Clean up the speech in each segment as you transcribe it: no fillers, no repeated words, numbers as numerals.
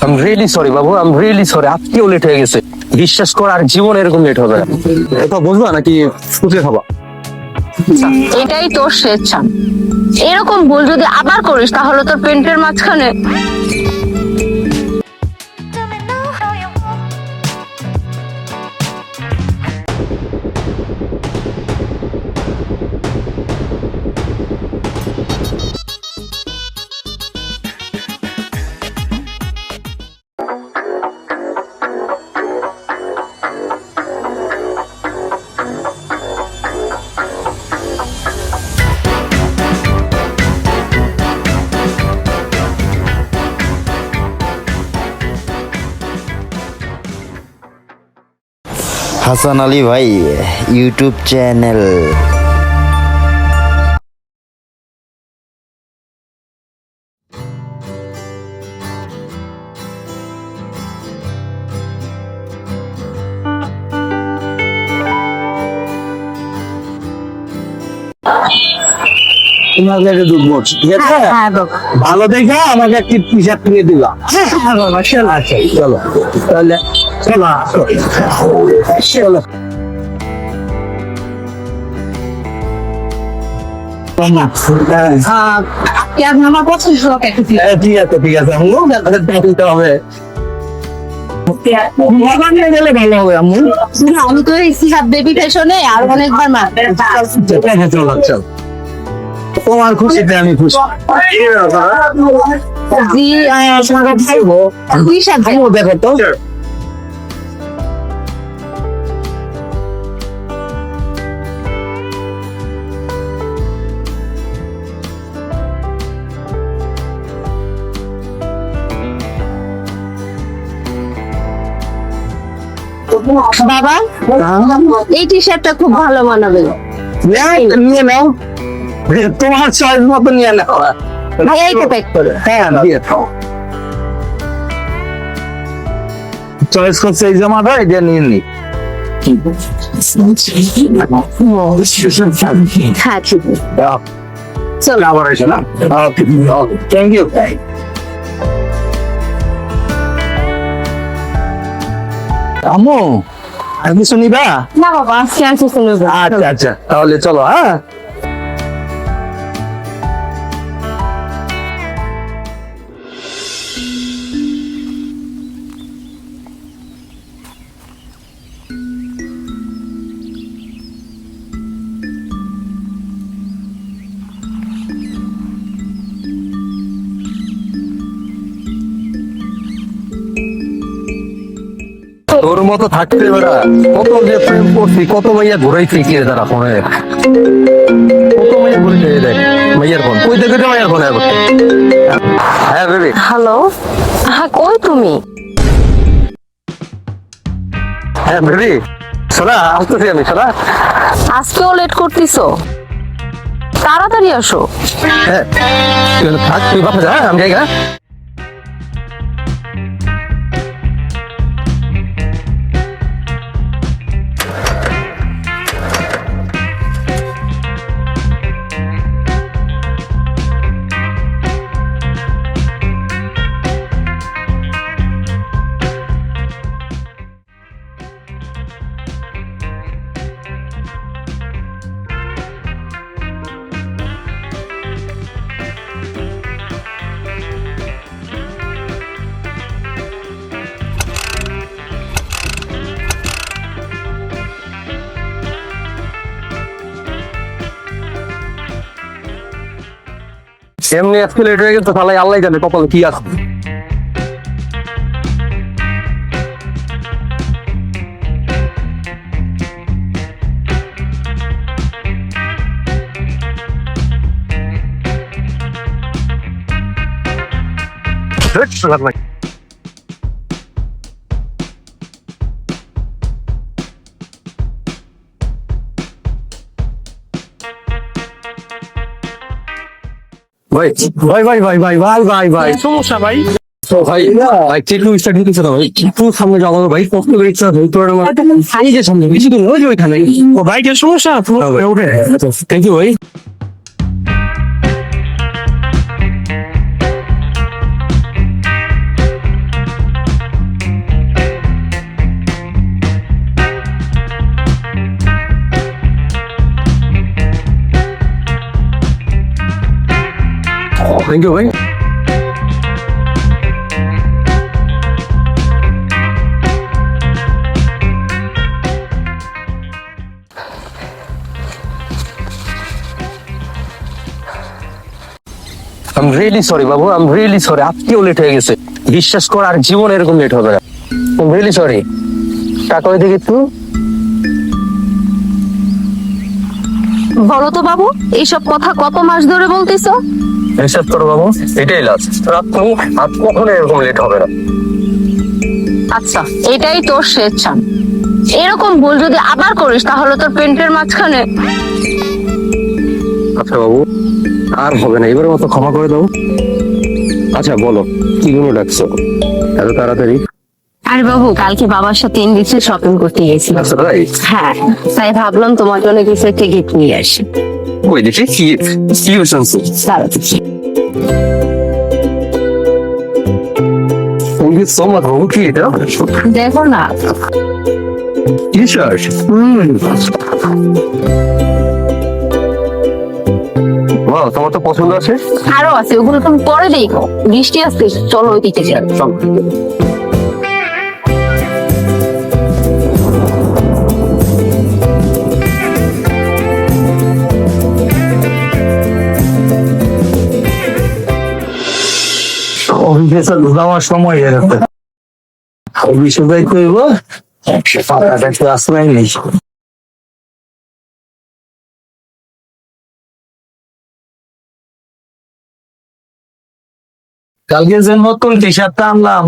I am really sorry Babu, I am really sorry. আজকেও late হয়ে গেছে, বিশ্বাস কর আর জীবন এরকম লেট হবে না। এটা বুঝবা নাকি ফুচকা খাবা? এটাই তোর স্বেচ্ছা। এরকম ভুল যদি আবার করিস তাহলে তোর পেন্টের মাঝখানে হাসান আলী ভাই ইউটিউব চ্যানেল। তোমাকে দুধ ঠিক আছে, ভালো দেখে আমাকে একটি টি শার্ট কিনে দিবা। হ্যাঁ বাবা, আচ্ছা চলো তাহলে, চলো আসো, চলো। আমার পছন্দ ঠিক আছে ঠিক আছে, দিতে হবে। গেলে ভালো হবে আম্মু। আমি তো এই সিহাব বেবি ফ্যাশনে আর অনেকবার চলো চল, তোমার খুশিতে আমি খুশি। জি খাইবো খাইবো, দেখো তো বাবা, এই টি শার্টটা খুব ভালো মানাবে। নিয়ে নাও, তোমার চয়েস মতো নিয়ে নাও। ভাইয়া এটা প্যাক করো। হ্যাঁ দিয়ে দাও। চয়েস করছে এই জামাটা, এটা নিয়ে নি। হ্যাঁ ঠিক আছে। চলো আবার এসো না। Thank you. আম্মু আর কিছু নিবা? না বাবা, আজকে আর কিছু নেবো না। আচ্ছা আচ্ছা, তাহলে চলো। হ্যাঁ তোর মতো থাকতে বেড়া, কত যে প্রেম করছি, কত মাইয়া ঘুরাইছি কি তারা ফোনে, কত মাইয়া ঘুরে দেখ মাইয়ার ফোন কই দেখে মাইয়ার ফোন। হ্যাঁ বেবি। হ্যালো, হ্যাঁ কই তুমি? হ্যাঁ বেবি, শোনা আসতেছি আমি। শোনা আজকেও লেট করতেছো, তাড়াতাড়ি আসো। হ্যাঁ থাক, তুই বাসা যা, আমি যাই। এমনি আজকে লেট হয়ে গেছে, তাহলে আল্লাহ জানে কপালে কি আছে। ভাই ভাই ভাই ভাই ভাই ভাই ভাই ভাই সমস্যা ভাই। তো ভাই ভাই একটু স্টার্ট দিতেছে না ভাই, একটু সামনে যাওয়া ভাই, কষ্ট করে ইচ্ছা এই যে সামনে বেশি দূর ওই যে ওইখানে। ও ভাই কি সমস্যা? ওঠে। থ্যাংক ইউ ভাই। থ্যাংক ইউ ভাই। I'm really sorry Babu, I'm really sorry, আজকেও লেট হয়ে গেছে। বিশ্বাস কর আর জীবন এরকম লেট হবে না। I'm really sorry। টাকা ওই দিকে একটু। বলো তো বাবু, এইসব কথা কত মাস ধরে বলতেছো? বিশ্বাস করো বাবু, এটাই লাস্ট রাত, তুমি আর কখনো এরকম লেট হবে না। আচ্ছা, এটাই তোর শেষ চান। এরকম ভুল যদি আবার করিস তাহলে তোর পেন্টের মাঝখানে। আচ্ছা বাবু, আর হবে না, এবারের মতো ক্ষমা করে দাও। আচ্ছা বলো, কি জন্য ডাকছো এত তাড়াতাড়ি? আরে বাবু, কালকে বাবার সাথে ইন্ডিক্সে শপিং করতে গেছিলাম। আচ্ছা তাই? হ্যাঁ, তাই ভাবলাম তোমার জন্য কিছু একটা গিফট নিয়ে আসি। ওই দেখি কি কি শুনছো। দাঁড়াও। থ্যাংক ইউ সো মাচ বাবু। কি এটা? দেখো না। T shirt. বাহ, তোমার তো পছন্দ আছে। আরো আছে, ওগুলো তুমি পরে দেখো। বৃষ্টি আসছে, চলো ওইদিকে যাই। চল। অফিসে যাওয়ার সময় হয়ে গেছে। অফিসে যাইতে হইব, পাতাটা একটু আশ্রয় নেই। কালকে যে নতুন টি শার্টটা আনলাম,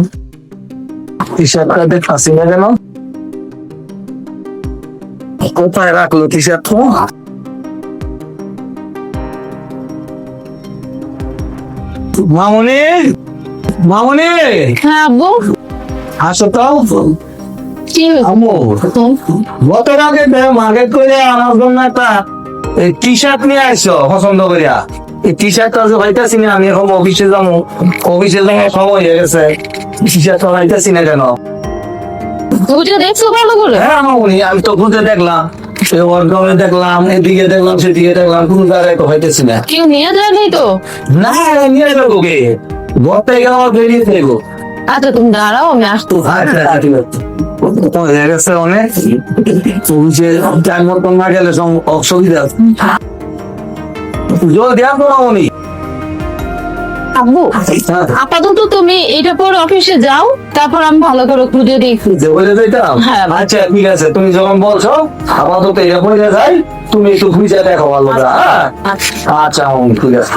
টি শার্টটা দেখতেছি না কেন? কোথায় রাখলো টি শার্টটা? মামনি, মামনি, হ্যাঁ আব্বু, আসো তো। কি আমু, গত রাতে মার্কেট করে আমার জন্য একটা টি শার্ট নিয়ে আসছো পছন্দ করিয়া। এই টি শার্টটা যে পাইতেছি না, আমি এখন অফিসে যাবো, অফিসে যাওয়ার সময় হয়ে গেছে। টি শার্টটা পাইতেছি না কেন? বুঝে দেখছো ভালো করে? হ্যাঁ মামনি, আমি তো খুঁজে দেখলাম, ওয়ার্ডরোবে দেখলাম, এদিকে দেখলাম, সেদিকে দেখলাম, কোনো জায়গায় তো পাইতেছি না। কেউ নিয়ে যায়নি তো? না, নিয়ে যাবো কে? ঘর থেকে আমার বেরিয়ে দেবো। আচ্ছা তুমি দাঁড়াও, আমি আসতো। আচ্ছা ঠিক আছে। হয়ে গেছে অনেক, অফিসে টাইম মতো না গেলে অসুবিধা আছে। জলদি আসো মামনি। আব্বু, হ্যাঁ। আপাতত তুমি এটা পর অফিসে যাও, তারপর আমি ভালো করে খুঁজে দেখি। যে বলে যাইতাম? হ্যাঁ। আচ্ছা ঠিক আছে, তুমি যখন বলছো আপাতত এটা বলে যাই, তুমি একটু খুঁজে দেখো ভালো করে, হ্যাঁ? আচ্ছা মামনি, ঠিক আছে।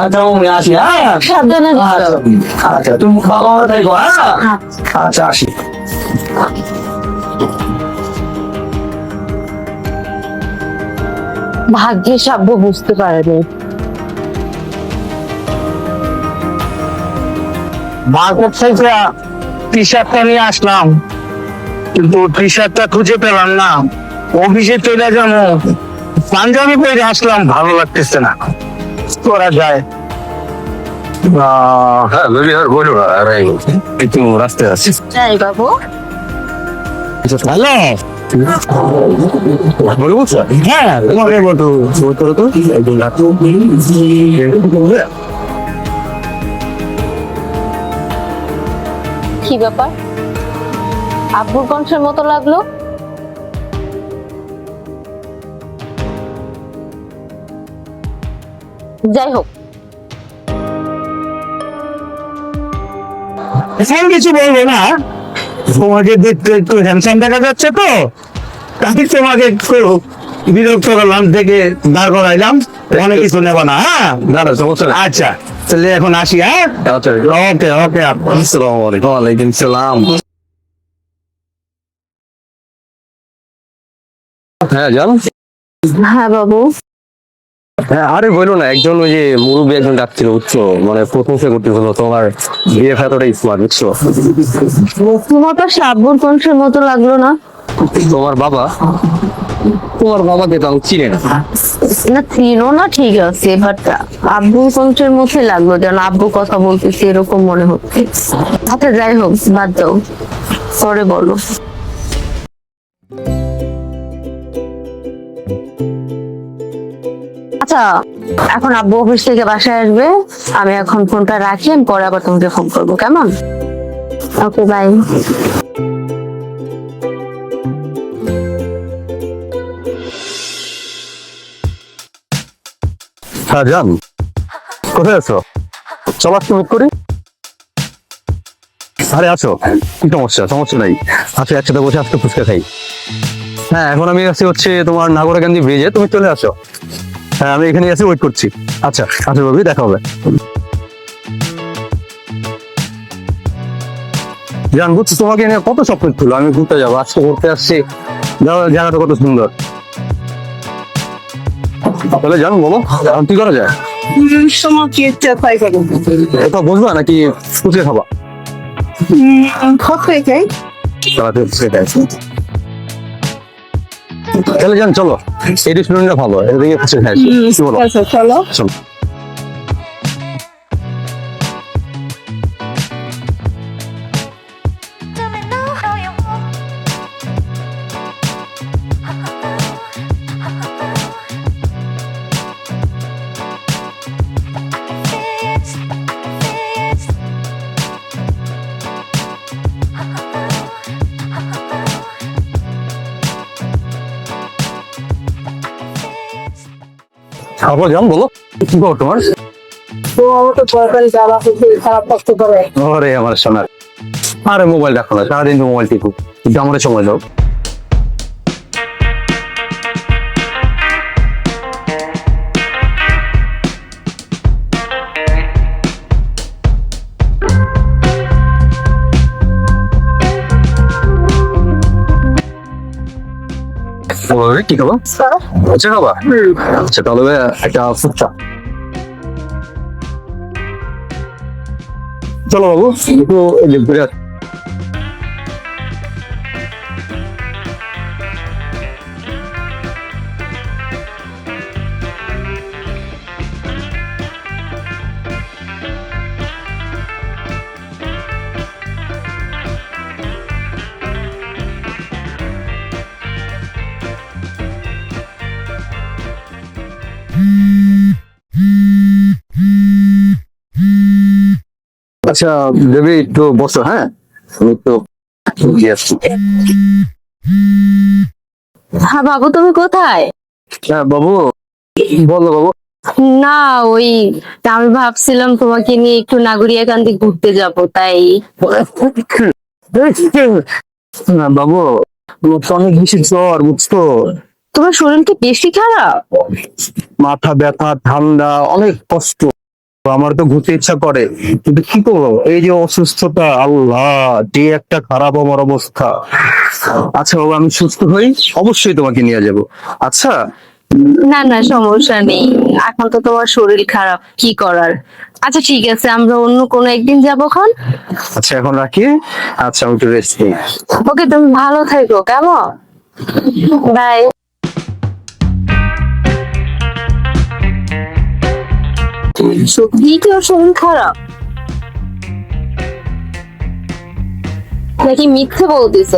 আচ্ছা মামনি, আসি, হ্যাঁ? সাবধানে আচ্ছা, আচ্ছা তুমি বাবা মা থাকো, হ্যাঁ? আচ্ছা আসি। ভাগ্যের আব্বু বুঝতে পারেনি। মার্কেট থেকে টি শার্টটা নিয়ে আসলাম, কিন্তু টি শার্টটা খুঁজে পেলাম না। অফিসে চলে যাবো, পাঞ্জাবি পরে আসলাম, ভালো লাগতেছে না, কি করা যায়? হ্যাঁ বেবি, আর বলো না, আর একটু রাস্তায় আছি। যাই বাবু। হ্যালো, বলে বলছো? হ্যাঁ তোমাকে বলতো তো কি ব্যাপার, আব্বুর কণ্ঠের মতো লাগলো? যাই হোক, এখন কিছু বলবো না, তোমাকে দেখতে একটু হ্যান্ডসাম দেখা যাচ্ছে তো, তাই তোমাকে একটু বিরক্ত করলাম, থেকে দাঁড় করাইলাম। অনেক কিছু নেবো না, হ্যাঁ? না সমস্যা নেই। আচ্ছা তাহলে এখন আসি, হ্যাঁ? আচ্ছা, ওকে ওকে। আসসালামু আলাইকুম। ওয়ালাইকুম সালাম। হ্যাঁ জানো, হ্যাঁ বাবু। হ্যাঁ, আরে বলো না, একজন ওই যে মুরব্বী একজন ডাকছিল, বুঝছো, মানে প্রশংসা করতে হলো তোমার বিয়ে এতটাই স্মার্ট, বুঝছো। তোমার তো আব্বুর কণ্ঠের মতো লাগলো না। তোমার বাবা, তোমার বাবাকে তো আমি চিনি না। না চিনো না ঠিক আছে, বাট আব্বুর কণ্ঠের মধ্যে লাগলো, যেন আব্বু কথা বলতেছে এরকম মনে হচ্ছে। আচ্ছা যাই হোক, বাদ দাও, পরে বলো। আচ্ছা, এখন আব্বু অফিস থেকে বাসায় আসবে, আমি এখন ফোনটা রাখি, আমি পরে আবার তোমাকে ফোন করবো, কেমন? ওকে, বাই। হ্যাঁ জান, কোথায় আছো? চলো আজকে মিট করি। আরে আছো, কি সমস্যা? সমস্যা নাই, আচ্ছা একসাথে বসে আজকে ফুচকা খাই। হ্যাঁ, এখন আমি আছি হচ্ছে তোমার নাগরাকান্দি ব্রিজে, তুমি চলে আসো। হ্যাঁ, আমি এখানে আছি, ওয়েট করছি। আচ্ছা আচ্ছা ভাবি, দেখা হবে। জান বুঝছো, তোমাকে নিয়ে কত স্বপ্ন ছিল আমি ঘুরতে যাবো, আজকে ঘুরতে আসছি। জায়গাটা কত সুন্দর। তাহলে জান বলো, এখন কি করা যায়? এটা বুঝবা নাকি ফুচকা খাবা? তাহলে ফুচকা খাই। তাহলে যান, চলো, এই রেস্টুরেন্টটা ভালো, এদিকে ফুচকা খাই। কি বলো? চলো। তারপর জান বলো, কি খবর তোমার? আরে আমার সোনার, আরে মোবাইল দেখো না, সারাদিন তো মোবাইল টিপু, কিন্তু আমার সময় দাও। কি খাবা? আচ্ছা খাবা, আচ্ছা তাহলে একটা ফুচকা। চলো বাবু, একটু এই যে ঘুরে আসি। আচ্ছা দেবী, একটু বসো। হ্যাঁ, আমি একটু দিয়ে আসছি। হ্যাঁ বাবু, তুমি কোথায়? হ্যাঁ বাবু, বলো বাবু। না ওই, আমি ভাবছিলাম তোমাকে নিয়ে একটু নাগরিয়াকান্দি ঘুরতে যাব, তাই। না বাবু, আমার তো অনেক বেশি জ্বর, বুঝছো। তোমার শরীর কি বেশি খারাপ? মাথা ব্যথা, ঠান্ডা, অনেক কষ্ট। আমার তো ঘুরতে ইচ্ছা করে, কিন্তু কি করবো, এই যে অসুস্থতা, আল্লাহ, যে একটা খারাপ আমার অবস্থা। আচ্ছা বাবু, আমি সুস্থ হই অবশ্যই তোমাকে নিয়ে যাব। আচ্ছা। না না, সমস্যা নেই, এখন তো তোমার শরীর খারাপ, কি করার। আচ্ছা ঠিক আছে, আমরা অন্য কোনো একদিন যাবো খন। আচ্ছা এখন রাখি। আচ্ছা আমি একটু রেস্ট নিই। ওকে, তুমি ভালো থেকো, কেমন? বাই। দ্বিতীয় শরীর খারাপ নাকি মিথ্যে বলতেছ?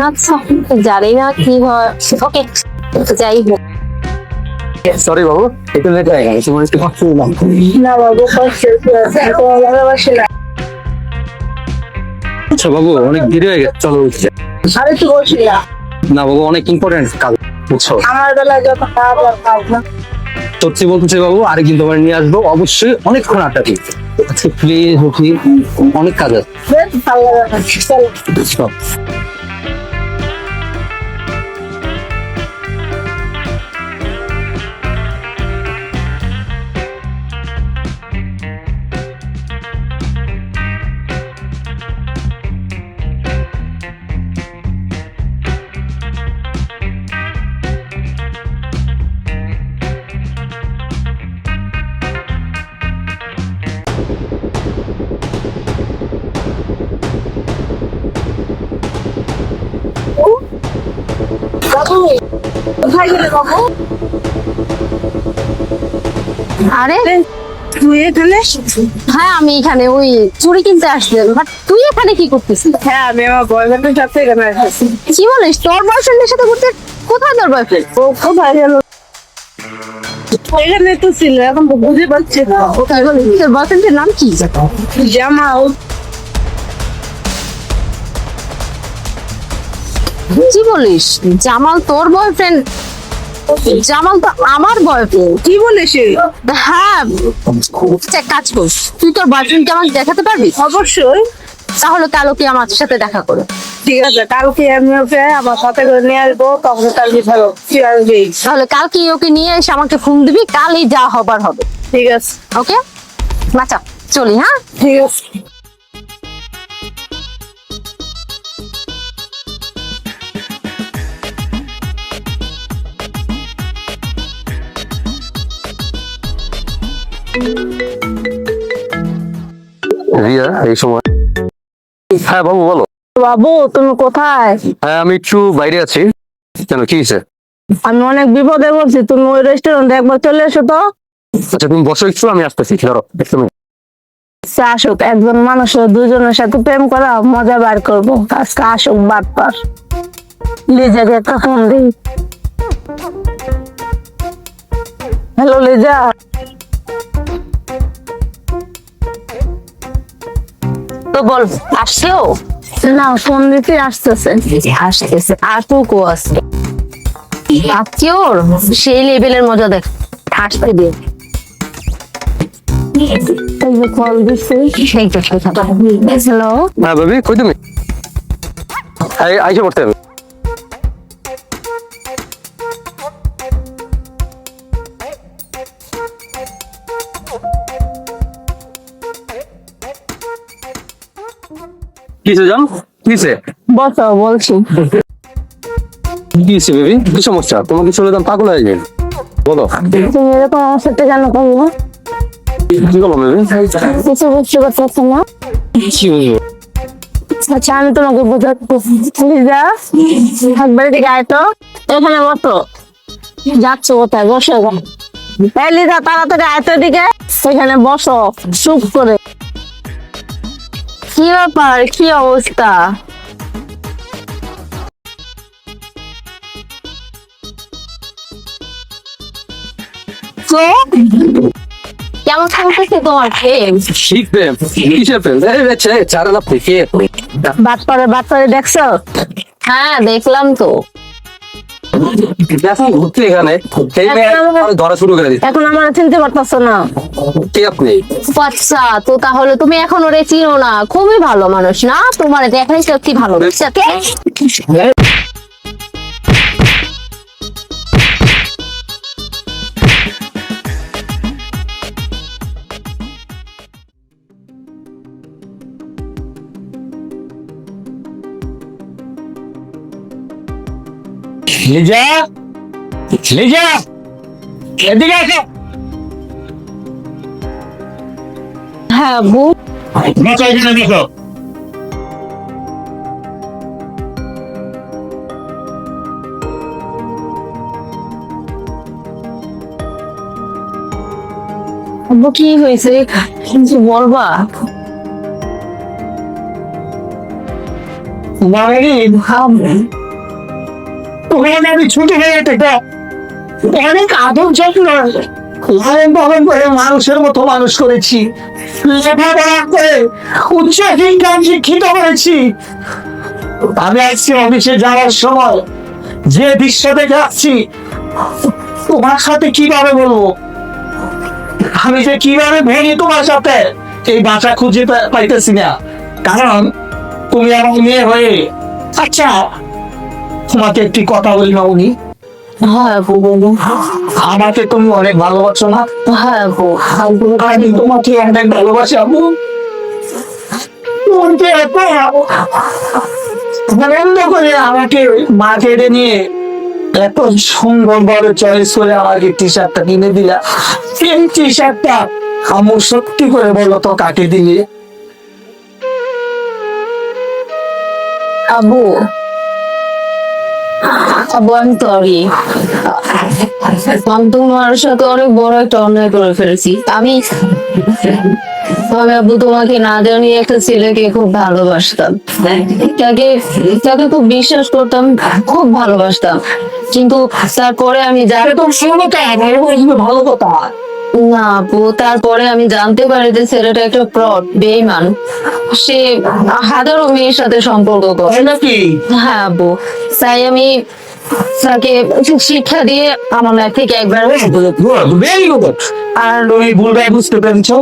আচ্ছা, জানি না কি হয়। ওকে, যাই হোক। সরি বাবু, একটু লেট হয়ে গেছে, তোমার একটু কষ্ট হলো। না বাবু, ভালোবাসি না। আচ্ছা বাবু, অনেক দেরি হয়ে গেছে, চলো উঠছে। আরে তুই বলছি না। না বাবু, অনেক ইম্পর্টেন্ট কাজ, বুঝছো। আমার বেলায় যত খারাপ কাজ না। সত্যি বলতেছি বাবু, আরেকদিন তোমার নিয়ে আসবো অবশ্যই, অনেকক্ষণ আড্ডা দিই। আজকে প্লিজ উঠি, অনেক কাজ আছে। ভালো লাগে না। চল। কোথায় গেলে বাবু? আরে তুই এখানে? হ্যাঁ আমি এখানে ওই চুড়ি কিনতে আসছিলাম, বাট তুই এখানে কি করতেছিস? হ্যাঁ আমি আমার বয়ফ্রেন্ডের সাথে এখানে এসেছি। কি বলিস, তোর বয়ফ্রেন্ডের সাথে ঘুরতে? কোথায় তোর বয়ফ্রেন্ড? ও কোথায় গেল? এখানে তো ছিল, এখন তো বুঝে পাচ্ছি না। কোথায় বলিস, তোর বয়ফ্রেন্ডের নাম কি? জামাল। কি বলিস, জামাল তোর বয়ফ্রেন্ড? জামাল তো আমার বয়ফ্রেন্ড। কি বলিস? হ্যাঁ, এক কাজ কর, তুই তোর বয়ফ্রেন্ডকে আমাকে দেখাতে পারবি? অবশ্যই। তাহলে কালকে আমার সাথে দেখা করে। ঠিক আছে, কালকে আমি ওকে আমার সাথে করে নিয়ে আসবো, তখন কালকে থাকো। ঠিক আছে, তাহলে কালকে ওকে নিয়ে এসে আমাকে ফোন দিবি, কালই যা হবার হবে। ঠিক আছে, ওকে, আচ্ছা চলি। হ্যাঁ, ঠিক আছে। রিয়া এই সময়। হ্যাঁ বাবু বলো। বাবু তুমি কোথায়? হ্যাঁ আমি একটু বাইরে আছি। কেন, কি হয়েছে? আমি অনেক বিপদে পড়ছি, তুমি ওই রেস্টুরেন্টে একবার চলে এসো তো। আচ্ছা তুমি বসো একটু, আমি আসতেছি, ধরো একটু মিনিট। আচ্ছা, আসুক একজন মানুষের দুজনের সাথে প্রেম করা মজা বার করবো। আজকে আসুক বাটপার। লিজাকে একটা ফোন দিই। হ্যালো লিজা। তো বল, আসছো? না, ফোন দিতে আসতেছে। আসতেছে, আটুকু আছে আজকেওর সেই লেভেলের মজা দেখ, হাসতে দে। এই যে কল দিচ্ছে। হ্যালো। হ্যাঁ বেবি, কই তুমি? আইসা পড়তে হবে। কিসে যান? কিসে? বসো বলছি। কিসে বেবি, কি সমস্যা? তোমাকে চলে যান, পাগল হয়ে যাবেন। বলো তুমি এরকম আমার সাথে কেন করবো? কি বলো বেবি? কিছু বুঝতে পারতেছ না? কি বুঝবো? আচ্ছা আমি তোমাকে বোঝাচ্ছি। লিজা একবার দিকে আয় তো, এখানে বসো। যাচ্ছ কোথায়? বসো। এই লিজা তাড়াতাড়ি আয় তো দিকে, এখানে বসো চুপ করে। কি ব্যাপার, কি অবস্থা? কেমন চলতেছে তোমার প্রেম? ঠিক প্রেম? কিসের প্রেম? চারা না থেকে বাটপারে দেখছো? হ্যাঁ দেখলাম তো। দেখো ঘুরতে এখানে এই মেয়ে আমাকে ধরা শুরু করে দিচ্ছে। এখন আমার চিনতে পারতেছো না? কে আপনি? আচ্ছা, তো তাহলে তুমি এখন ওরে চিনো না? খুবই ভালো মানুষ না? তোমার দেখাই সত্যি ভালো লাগছে। লিজা, লিজা এদিকে আসো। হ্যাঁ বউ, বসো এখানে, বসো। আব্বু কি হয়েছে কিছু বলবা? মায়েরি ওখানে আমি ছুটি হয়ে যেতে অনেক আদর যত্ন লালন পালন করে মানুষের মতো মানুষ করেছি, লেখাপড়া করে উচ্চ শিক্ষিত করেছি। আমি আজকে অফিসে যাওয়ার সময় যে দৃশ্য দেখে আসছি, তোমার সাথে কিভাবে বলবো? আমি যে কিভাবে ভেঙে তোমার সাথে এই বাসা খুঁজে পাইতেছি না, কারণ তুমি আমার মেয়ে হয়ে। আচ্ছা তোমাকে একটি কথা বলি না উনি, হ্যাঁ বউ বলো। আমাকে তুমি অনেক ভালোবাসো না? হ্যাঁ বউ, আমি তোমাকে অনেক ভালোবাসি আবু। তোমাকে এত আনন্দ করে আমাকে মা কেড়ে নিয়ে এত সুন্দর ভাবে চয়েস করে আমাকে টি শার্টটা কিনে দিলা। এই টি শার্টটা আমার সত্যি করে বলো তো কাকে দিলে? আব্বু আব্বু আমি সরি, আমি তোমার সাথে অনেক বড় একটা অন্যায় করে ফেলেছি। আমি আব্বু তোমাকে না জানিয়ে একটা ছেলেকে খুব ভালোবাসতাম, তাকে তাকে খুব বিশ্বাস করতাম, খুব ভালোবাসতাম, কিন্তু তারপরে আমি ভালো কথা না আপু, তারপরে আমি জানতে পারি যে ছেলেটা একটা ফ্রড, বেঈমান। সে হাজারো মেয়ের সাথে সম্পর্ক করে। নাকি হ্যাঁ আপু, তাই আমি তাকে শিক্ষা দিয়ে আমার লাইফ থেকে একবার ভেরি গুড। আর তুমি ভুলটাই বুঝতে পেরেছো,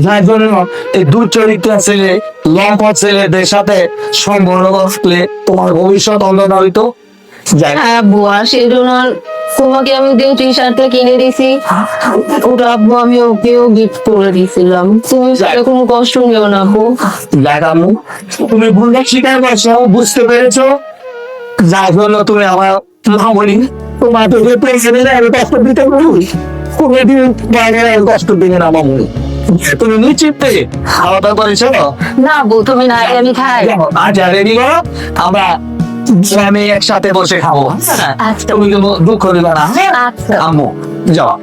যার জন্য এই দুচরিত্র ছেলে লম্পট ছেলেদের সাথে সম্পর্ক করলে তোমার ভবিষ্যৎ অন্ধকার হইতো। যাই হ্যাঁ আব্বু, আর সেই জন্য তোমাকে আমি যে টি শার্টটা কিনে দিছি ওটা আব্বু আমি ওকেও গিফট করে দিয়েছিলাম। তুমি সেটা কোনো কষ্ট নিও না আপু। লাগামু, তুমি ভুলটা স্বীকার করছো, বুঝতে পেরেছো, যার জন্য তুমি আমার মামনি তোমার তো প্রেসিডেন্ট আমি কষ্ট দিতে পারি, তুমি দিন বাইরে কষ্ট দিবে না মামনি। তুমি নিশ্চিন্তে খাওয়া দাওয়া করেছো? না আব্বু তুমি না, আমি খাই। আজ রেডি করো, আমরা আমি একসাথে বসে খাবো। আচ্ছা। তুমি কোনো দুঃখ দিবে না। আচ্ছা। আম্মু যাও।